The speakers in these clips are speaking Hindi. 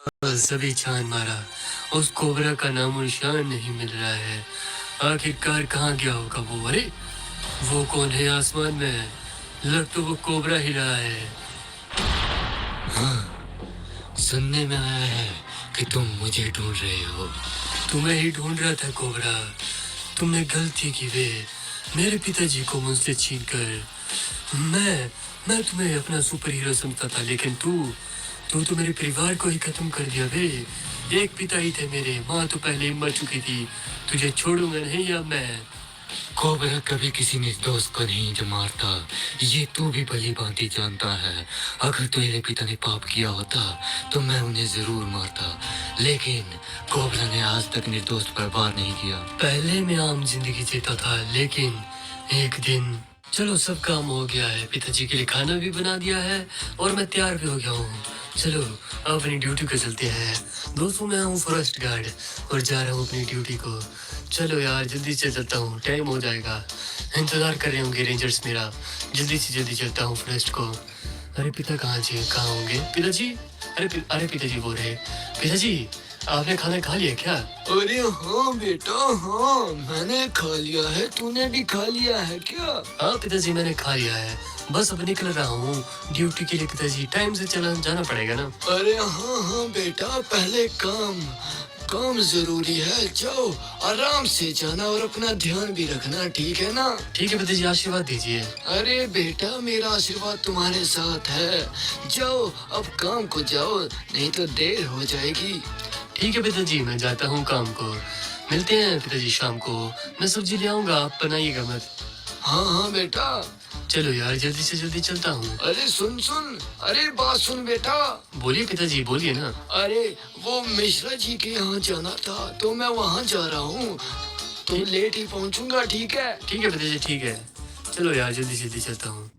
सभी छान मारा, उस कोबरा का नामो निशान नहीं मिल रहा है। आखिरकार कहाँ गया होगा वो? अरे वो कौन है आसमान में? लग तो वो कोबरा ही रहा है। हाँ, सुनने में आया है कि तुम मुझे ढूंढ रहे हो। तुम्हें ही ढूंढ रहा था कोबरा। तुमने गलती की वे मेरे पिताजी को मुझसे छीन कर। मैं तुम्हें अपना सुपर हीरो समझता था, लेकिन तू तो मेरे परिवार को ही खत्म कर दिया वे। एक पिता ही थे मेरे, माँ तो पहले ही मर चुकी थी। तुझे छोड़ूंगा नहीं अब मैं। कोबरा कभी किसी निर्दोष को नहीं मारता, ये तू भी भली भांति जानता है। अगर तेरे पिता ने पाप किया होता तो मैं उन्हें जरूर मारता, लेकिन कोबरा ने आज तक निर्दोष पर वार नहीं किया। पहले मैं आम जिंदगी जीता था, लेकिन एक दिन चलो सब काम हो गया है। पिताजी के लिए खाना भी बना दिया है और मैं तैयार भी हो गया हूँ। चलो अब अपनी ड्यूटी को चलते हैं। दोस्तों मैं हूँ फॉरेस्ट गार्ड और जा रहा हूँ अपनी ड्यूटी को। चलो यार जल्दी से चलता हूँ, टाइम हो जाएगा। इंतजार कर रहे होंगे रेंजर्स मेरा। जल्दी से जल्दी चलता हूँ फॉरेस्ट को। अरे पिता कहाँ होंगे? पिताजी, अरे पिताजी बोल रहे। पिताजी आपने खाना खा लिया क्या? अरे हाँ बेटा, हाँ मैंने खा लिया है। तूने भी खा लिया है क्या? हाँ पिताजी मैंने खा लिया है, बस अब निकल रहा हूँ ड्यूटी के लिए। पिताजी टाइम से चला जाना पड़ेगा ना? अरे हाँ हाँ बेटा, पहले काम जरूरी है। जाओ आराम से जाना और अपना ध्यान भी रखना, ठीक है ना? ठीक है पिताजी, आशीर्वाद दीजिए। अरे बेटा मेरा आशीर्वाद तुम्हारे साथ है। जाओ अब काम को जाओ, नहीं तो देर हो जाएगी। ठीक है पिताजी, मैं जाता हूँ काम को। मिलते हैं पिताजी शाम को। मैं सब्जी ले आऊंगा, आप बनाइएगा मत। हाँ हाँ बेटा। चलो यार जल्दी से जल्दी चलता हूँ। अरे सुन, अरे बात सुन बेटा। बोलिए पिताजी, बोलिए ना। अरे वो मिश्रा जी के यहाँ जाना था तो मैं वहाँ जा रहा हूँ, तो लेट ही पहुँचूंगा। ठीक है? ठीक है पिताजी, ठीक है। चलो यार जल्दी जल्दी चलता हूँ।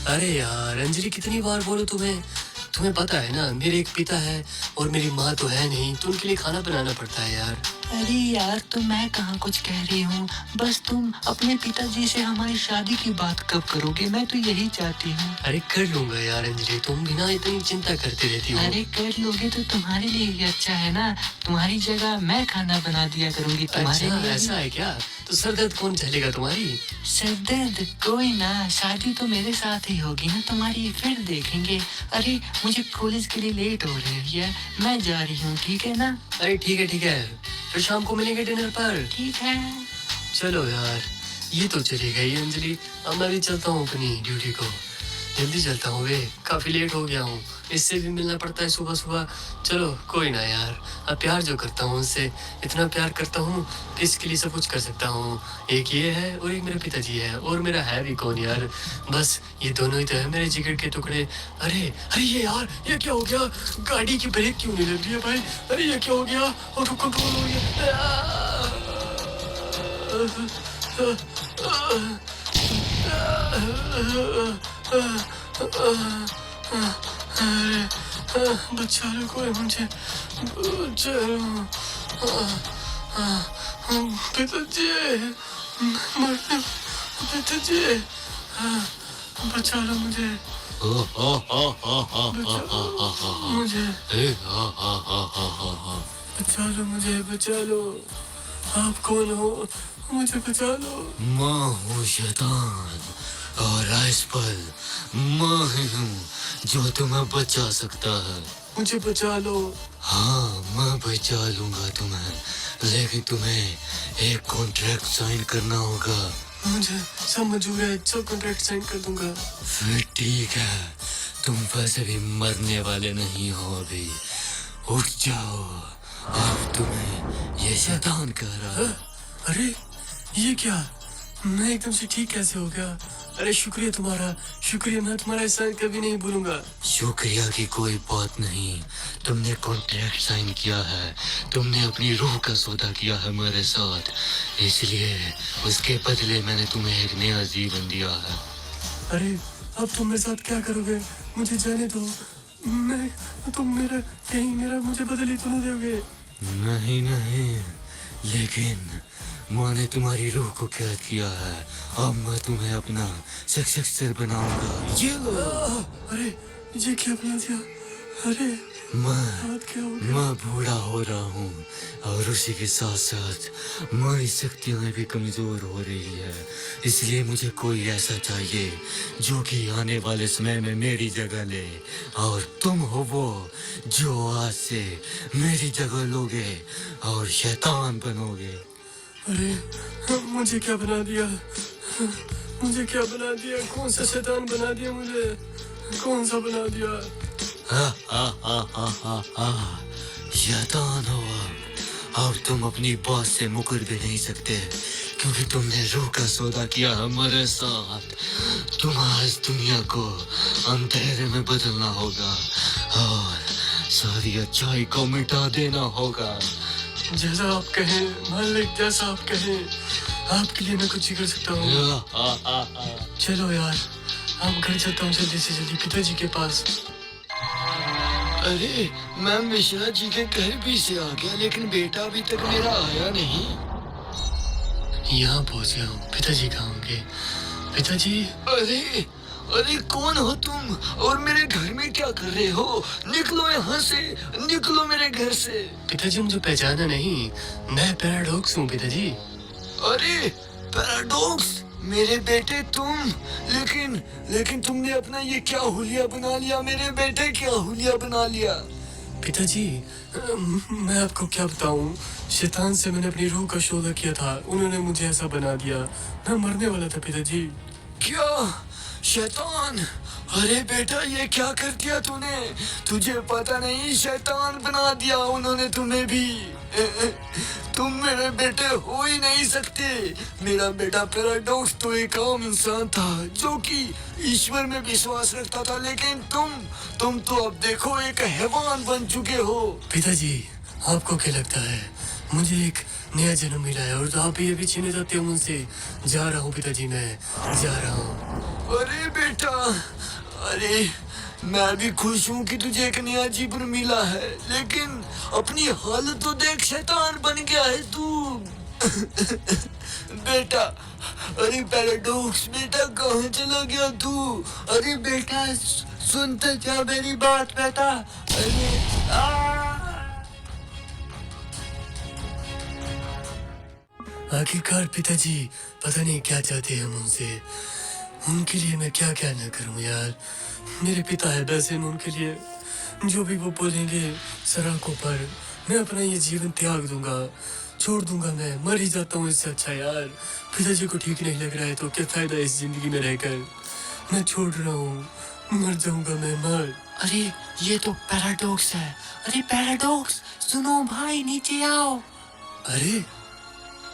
अरे यार अंजलि, कितनी बार बोलो तुम्हें पता है ना मेरे एक पिता है और मेरी माँ तो है नहीं, तो उनके लिए खाना बनाना पड़ता है यार। अरे यार तो मैं कहाँ कुछ कह रही हूँ, बस तुम अपने पिताजी से हमारी शादी की बात कब करोगे, मैं तो यही चाहती हूँ। अरे कर लूंगा यार अंजलि, तुम बिना इतनी चिंता करते रहती हो। अरे कर लोगे तो तुम्हारे लिए ही अच्छा है ना, तुम्हारी जगह मैं खाना बना दिया करूँगी तुम्हारे अच्छा लिए। ऐसा है क्या? तो सर दर्द कौन झेलेगा तुम्हारी? सर दर्द कोई ना, शादी तो मेरे साथ ही होगी ना तुम्हारी, फिर देखेंगे। अरे मुझे कॉलेज के लिए लेट हो रही है, मैं जा रही हूँ, ठीक है ना? अरे ठीक है, फिर शाम को मिलेंगे डिनर पर। ठीक है। चलो यार ये तो चली गई अंजलि, अब मैं भी चलता हूँ अपनी ड्यूटी को। जल्दी चलता हूँ वे, काफी लेट हो गया हूँ। इससे भी मिलना पड़ता है सुबह सुबह। चलो कोई ना यार, अब प्यार जो करता हूँ उससे, इतना प्यार करता हूँ कि इसके लिए सब कुछ कर सकता हूँ। एक ये है और एक मेरे पिताजी है, और मेरा है भी कौन यार, बस ये दोनों ही तो है मेरे जिगर के टुकड़े। अरे ये यार ये क्या हो गया? गाड़ी की ब्रेक क्यों नहीं लग रही है भाई? अरे ये क्या हो गया? ऑटो कंट्रोल हो गया। बचा लो कोई मुझे, बचा लो। पिताजी मरने, पिताजी बचा लो मुझे, मुझे बचा लो, मुझे बचा लो। आप कौन हो? मुझे बचा लो। मैं हूँ शैतान और इस पल मैं ही हूँ जो तुम्हें बचा सकता है। मुझे बचा लो। हाँ मैं बचा लूंगा तुम्हें, लेकिन तुम्हें एक कॉन्ट्रैक्ट साइन करना होगा। मुझे सब मंजूर है, सब कॉन्ट्रैक्ट साइन कर दूंगा। फिर ठीक है, तुम वैसे भी मरने वाले नहीं हो अभी। उठ जाओ, अब तुम्हें ये शैतान कह रहा है। अरे ये क्या? मैं एकदम से ठीक कैसे हो गया? अरे शुक्रिया तुम्हारा, शुक्रिया, मैं तुम्हारा एहसान कभी नहीं भूलूंगा। शुक्रिया की कोई बात नहीं, तुमने कॉन्ट्रैक्ट साइन किया है, तुमने अपनी रूह का सौदा किया है मेरे साथ, इसलिए उसके बदले मैंने तुम्हें एक नया जीवन दिया है। अरे अब तुम मेरे साथ क्या करोगे? मुझे जाने दो। तुम मेरा मुझे बदली तो नहीं दोगे? नहीं, लेकिन माँ ने तुम्हारी रूह को कैद किया है, अब मैं तुम्हें अपना सक्सेसर बनाऊंगा। ये लो। अरे ये क्या बना दिया? अरे मैं बूढ़ा हो रहा हूँ और उसी के साथ साथ मेरी शक्तियाँ भी कमजोर हो रही है। इसलिए मुझे कोई ऐसा चाहिए जो कि आने वाले समय में मेरी जगह ले, और तुम हो वो जो आज से मेरी जगह लोगे और शैतान बनोगे। अरे मुझे क्या बना दिया, मुझे क्या बना दिया, कौन सा शैतान बना दिया मुझे, कौन सा बना दिया। शैतान हो अब तुम अपनी बात से मुकर भी नहीं सकते, क्योंकि तुमने रूह का सौदा किया हमारे साथ। तुम आज दुनिया को अंधेरे में बदलना होगा और सारी अच्छाई को मिटा देना होगा। जैसा आप कहें मालिक, जैसा आप कहें, आपके लिए मैं कुछ ही कर सकता हूँ। चलो यार, अब घर चलता हूँ जल्दी से जल्दी पिताजी के पास। अरे मैं मिश्रा जी के घर भी से आ गया, लेकिन बेटा अभी तक मेरा आया नहीं। यहाँ पहुँच गया हूँ। पिताजी कहाँ होंगे? पिताजी। अरे अरे कौन हो तुम और मेरे घर में क्या कर रहे हो? निकलो यहाँ से, निकलो मेरे घर से। पिताजी मुझे पहचाना नहीं, मैं पैराडॉक्स हूँ पिताजी। अरे पैराडॉक्स मेरे बेटे तुम, लेकिन तुमने अपना ये क्या हुलिया बना लिया? मेरे बेटे क्या हुलिया बना लिया? पिताजी मैं आपको क्या बताऊं, शैतान से मैंने अपनी रूह का सौदा किया था, उन्होंने मुझे ऐसा बना दिया। मैं मरने वाला था पिताजी। क्या शैतान? अरे बेटा ये क्या कर दिया तूने? तुझे पता नहीं, शैतान बना दिया उन्होंने तुम्हें भी। तुम मेरे बेटे हो ही नहीं सकते। मेरा बेटा पैराडॉक्स तो एक आम इंसान था जो कि ईश्वर में विश्वास रखता था, लेकिन तुम तो अब देखो एक हैवान बन चुके हो। पिताजी आपको क्या लगता है मुझे एक नया जन्म मिला है और आप ये भी छीने जाते हो मुझसे? जा रहा हूँ पिताजी, मैं जा रहा हूँ। अरे बेटा, अरे मैं भी खुश हूँ कि तुझे एक नया जीवन मिला है, लेकिन अपनी हालत तो देख, शैतान बन गया है तू। बेटा, अरे पैराडॉक्स बेटा कहाँ चला गया तू? अरे बेटा सुनते क्या मेरी बात बेटा? अरे आखिरकार पिताजी पता नहीं क्या चाहते हैं मुझसे। उनके लिए मैं क्या क्या ना करूं यार। मेरे पिता है, वैसे मैं उनके लिए जो भी वो बोलेंगे सड़कों पर मैं अपना ये जीवन त्याग दूंगा, छोड़ दूंगा। मैं मर ही जाता हूँ इससे अच्छा यार। पिताजी को ठीक नहीं लग रहा है तो क्या फायदा इस जिंदगी में रहकर। मैं छोड़ रहा हूँ, मर जाऊंगा मैं, मर। अरे ये तो पैराडॉक्स है। अरे पैराडॉक्स सुनो भाई, नीचे आओ। अरे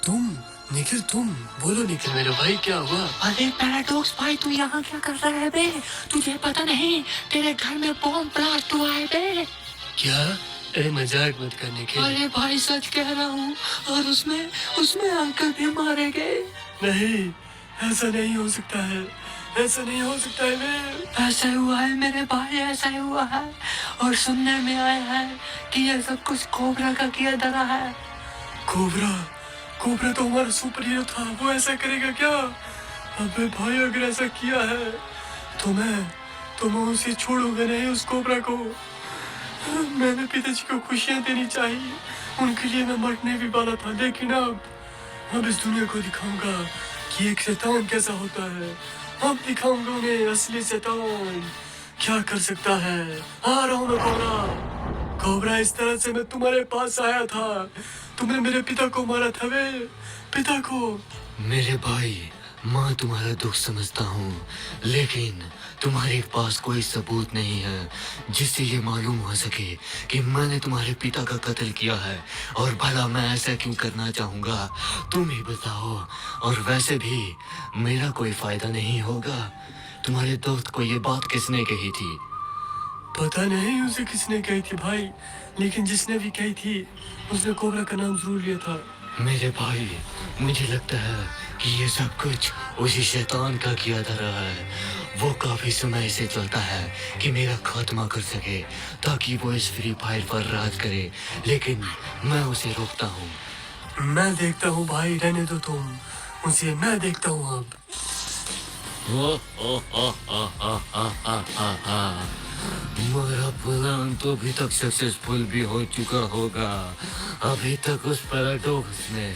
तुम निखिल, तुम बोलो निखिल मेरे भाई, क्या हुआ? अरे पैराडॉक्स भाई तू यहाँ क्या कर रहा है बे? तुझे पता नहीं तेरे घर में बॉम्ब ब्लास्ट हुआ है बे? क्या? अरे मजाक मत कर निखिल। अरे भाई सच कह रहा हूँ, और उसमें अंकल भी मारे गए। नहीं, ऐसा नहीं हो सकता है, ऐसा नहीं हो सकता है। मैं ऐसा हुआ है मेरे भाई, ऐसा ही हुआ है। और सुनने में आया है कि ये सब कुछ कोबरा का किया धरा है। कोबरा तो हमारा सुपर हीरो था, वो ऐसा करेगा क्या? अबे भाई अगर ऐसा किया है तो मैं उसे छोड़ूंगा नहीं, उस कोबरा को। मैंने पिताजी को खुशियां देनी चाहिए, उनके लिए मैं मरने भी वाला था, लेकिन अब इस दुनिया को दिखाऊंगा कि एक शैतान कैसा होता है। अब दिखाऊंगा उन्हें असली शैतान क्या कर सकता है। आ रहा हूँ मैं कोबरा, इस तरह से मैं तुम्हारे पास आया था। तुमने मेरे पिता को मारा था, वे पिता को। मेरे भाई, मैं तुम्हारा दुख समझता हूँ, लेकिन तुम्हारे पास कोई सबूत नहीं है जिससे ये मालूम हो सके कि मैंने तुम्हारे पिता का कत्ल किया है। और भला मैं ऐसा क्यों करना चाहूँगा, तुम ही बताओ। और वैसे भी मेरा कोई फायदा नहीं होगा। तुम्हारे दोस्त को ये बात किसने कही थी? पता नहीं उसे किसने कही थी भाई, लेकिन जिसने भी कही थी उसने कोबरा का नाम जरूर लिया था। मेरे भाई, मुझे लगता है कि ये सब कुछ उसी शैतान का किया धरा है। वो काफी समय से चलता है कि मेरा खात्मा कर सके, ताकि वो इस फ्री फायर पर राज करे, लेकिन मैं उसे रोकता हूँ। मैं देखता हूँ भाई, रहने दो तुम उसे, मैं देखता हूँ अब। मेरा प्लान तो अभी तक सक्सेसफुल भी हो चुका होगा। अभी तक उस पैराडॉक्स ने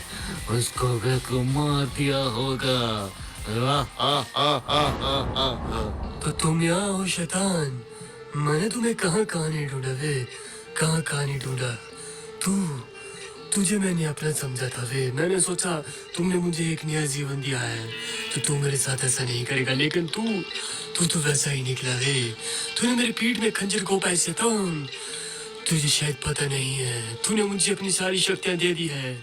उस कोबरा को मार दिया होगा। तो तुम यहाँ हो शैतान। मैंने तुम्हें कहाँ कहाँ नहीं ढूंढा वे, कहाँ कहाँ नहीं ढूंढा। तुझे मैंने अपना समझा था वे। मैंने सोचा तुमने मुझे एक नया जीवन दिया है तो तू मेरे साथ ऐसा नहीं करेगा, लेकिन तू तो वैसा ही निकला वे। तूने मेरी पीठ में खंजर घोंपा है शैतान। तुझे शायद पता नहीं है, तूने मुझे अपनी सारी शक्तियां दे दी है,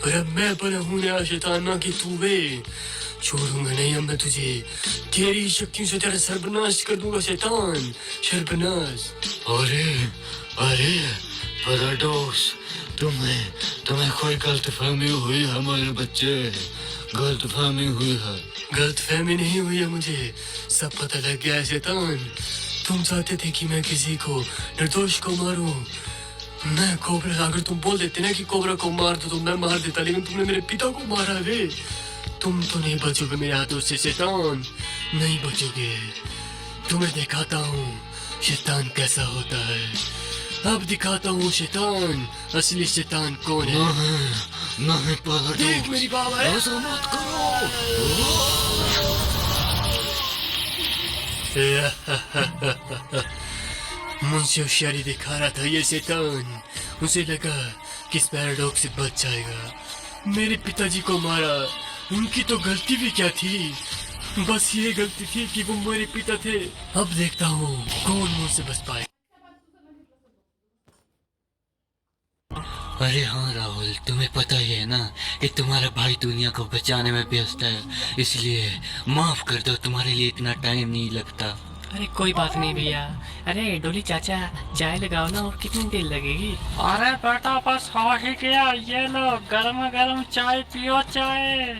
पर अब मैं बना हूँ नया शैतान, ना कि तू वे। छोड़ूंगा नहीं अब मैं तुझे। तेरी शक्तियों से तेरा सर्वनाश कर दूंगा शैतान, सर्वनाश। अरे पैराडॉक्स, तुम्हें कोई गलतफहमी हुई है मेरे बच्चे, गलतफहमी हुई है। गलतफहमी नहीं हुई है, मुझे सब पता लग गया है शैतान। तुम चाहते थे कि मैं किसी को, निर्दोष को मारूं। मैं कोबरा, अगर तुम बोल देते ना कि कोबरा को मार दो तो मैं मार देता, लेकिन तुमने मेरे पिता को मारा वे। तुम तो नहीं बचोगे मेरे हाथों से शैतान, नहीं बचोगे। तुम्हें दिखाता हूँ शैतान कैसा होता है। अब दिखाता हूँ शैतान, असली शैतान कौन है। नहीं पैराडॉक्स, देख मेरी बाबा है। ऐसा मत करो। मुझसे होशियारी दिखा रहा था ये शैतान। उसे लगा कि इस पैराडॉक्स से बच जाएगा। मेरे पिताजी को मारा, उनकी तो गलती भी क्या थी, बस ये गलती थी कि वो मेरे पिता थे। अब देखता हूँ कौन मुझसे बच पाए। अरे हाँ राहुल, तुम्हें पता ही है ना कि तुम्हारा भाई दुनिया को बचाने में व्यस्त है, इसलिए माफ कर दो, तुम्हारे लिए इतना टाइम नहीं लगता। अरे कोई बात नहीं भैया। अरे डोली चाचा, चाय लगाओ ना, और कितनी देर लगेगी? अरे बेटा बस हो ही गया, ये लो गर्मा गर्म चाय पियो चाय।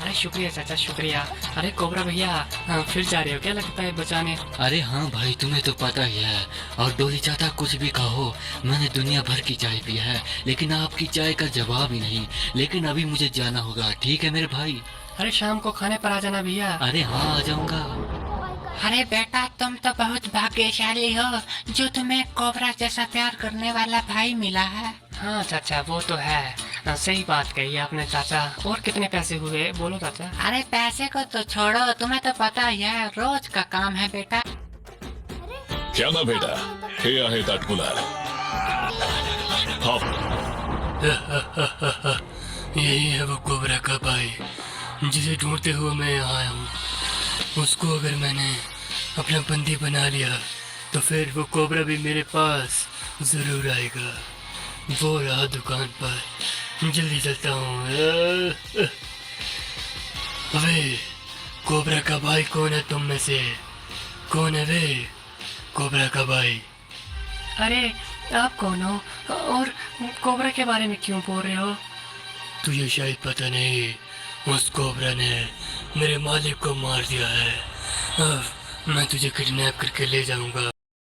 अरे शुक्रिया चाचा शुक्रिया। अरे कोबरा भैया, फिर जा रहे हो क्या लगता है बचाने? अरे हाँ भाई, तुम्हें तो पता ही है। और डोली चाचा कुछ भी कहो, मैंने दुनिया भर की चाय पी है, लेकिन आपकी चाय का जवाब ही नहीं। लेकिन अभी मुझे जाना होगा, ठीक है मेरे भाई? अरे शाम को खाने पर आ जाना भैया। अरे हाँ, आ जाऊंगा। अरे बेटा, तुम तो बहुत भाग्यशाली हो जो तुम्हें कोबरा जैसा प्यार करने वाला भाई मिला है। हाँ चाचा वो तो है, सही बात कही आपने चाचा। और कितने पैसे हुए बोलो चाचा? अरे पैसे को तो छोड़ो, तुम्हें तो पता ही है रोज का काम है बेटा। क्या ना बेटा, हे आहे ताटकुला। हाँ यही है वो कोबरा का भाई जिसे ढूंढते हुए मैं यहाँ आया हूँ। उसको अगर मैंने अपना बंदी बना लिया तो फिर वो कोबरा भी मेरे पास जरूर आएगा। वो रहा दुकान पर, जल्दी चलता हूँ। अबे कोबरा का भाई कौन है तुम में से? कौन है वे कोबरा का भाई? अरे आप कौन हो और कोबरा के बारे में क्यों बोल रहे हो? तुझे शायद पता नहीं, उस कोबरा ने मेरे मालिक को मार दिया है। अब मैं तुझे किडनैप करके ले जाऊंगा।